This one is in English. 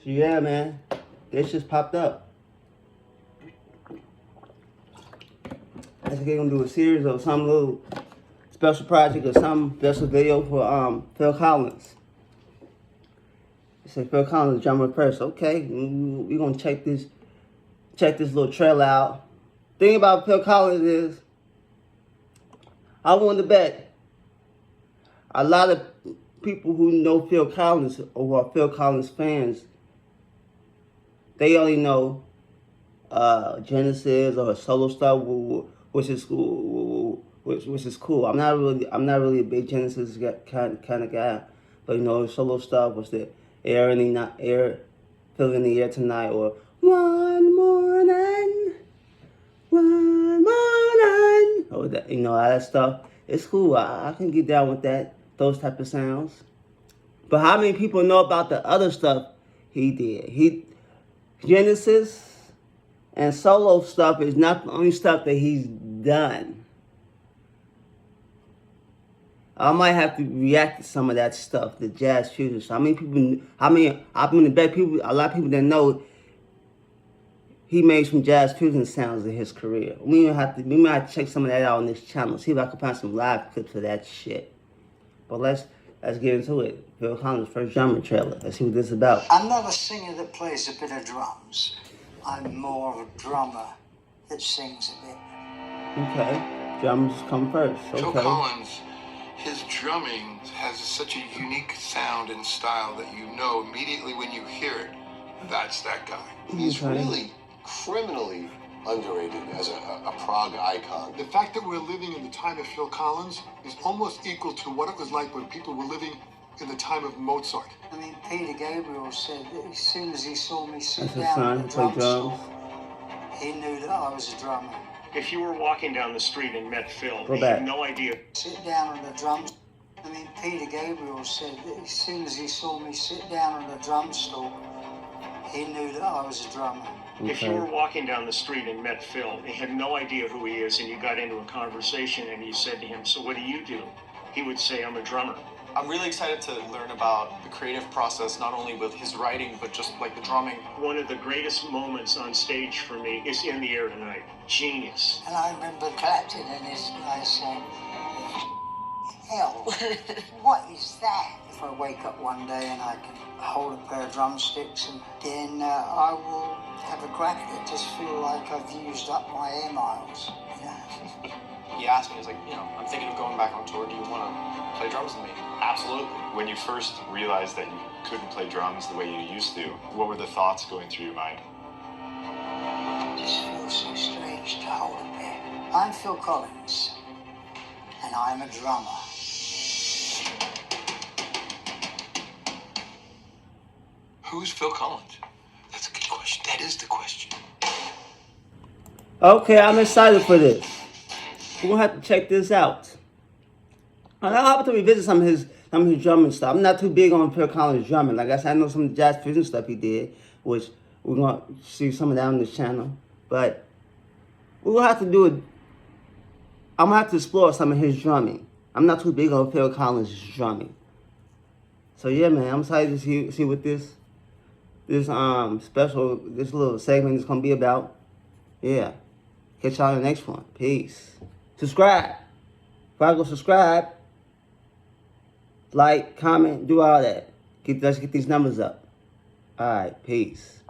So yeah, man, this just popped up. I think they're gonna do a series of some little special project or some special video for Phil Collins. They say Phil Collins drummer first. Okay, we're gonna check this little trailer out. Thing about Phil Collins is, I want to bet a lot of people who know Phil Collins or who are Phil Collins fans, they only know Genesis or solo stuff, which is cool. Which is cool. I'm not really a big Genesis kind of guy, but you know, solo stuff was the air in the air, fill in the air tonight, or one morning, or that, you know, all that stuff. It's cool. I can get down with that, those type of sounds. But how many people know about the other stuff he did? Genesis and solo stuff is not the only stuff that he's done. I might have to react to some of that stuff, the jazz fusion. So I'm gonna bet people, a lot of people that know he made some jazz fusion sounds in his career. We might have to check some of that out on this channel. See if I can find some live clips of that shit. But let's get into it. Phil Collins' first drummer trailer. Let's see what this is about. I'm not a singer that plays a bit of drums. I'm more of a drummer that sings a bit. Okay, drums come first. Okay. Phil Collins, his drumming has such a unique sound and style that you know immediately when you hear it, that's that guy. He's really criminally underrated as a prog icon. The fact that we're living in the time of Phil Collins is almost equal to what it was like when people were living in the time of Mozart. I mean, Peter Gabriel said that as soon as he saw me sit That's down a at the sign, drum play drums. store, he knew that I was a drummer. If you were walking down the street and met Phil, Go you back. had no idea. Sit down on the drums. I mean, Peter Gabriel said that as soon as he saw me sit down on the drum stool, he knew that I was a drummer. If you were walking down the street and met Phil, you had no idea who he is, and you got into a conversation and you said to him, "So what do you do?" He would say, "I'm a drummer." I'm really excited to learn about the creative process, not only with his writing, but just like the drumming. One of the greatest moments on stage for me is In the Air Tonight. Genius. And I remember Clapton and this guy saying, hell, what is that? If I wake up one day and I can hold a pair of drumsticks, and then I will have a crack at it, just feel like I've used up my air miles. You know? He asked me, he's like, I'm thinking of going back on tour. Do you want to play drums with me? Absolutely. When you first realized that you couldn't play drums the way you used to, what were the thoughts going through your mind? It just feels so strange to hold a pair. I'm Phil Collins, and I'm a drummer. Who's Phil Collins? That's a good question. That is the question. Okay, I'm excited for this. We're gonna have to check this out. I'll have to revisit some of his drumming stuff. I'm not too big on Phil Collins drumming. Like I said, I know some of the jazz fusion stuff he did, which we're gonna see some of that on this channel. But we're gonna have to do it. I'm gonna have to explore some of his drumming. I'm not too big on Phil Collins drumming. So yeah, man, I'm excited to see what this little segment is gonna be about. Yeah. Catch y'all in the next one. Peace. Subscribe. If I go subscribe, like, comment, do all that. Let's get these numbers up. All right, peace.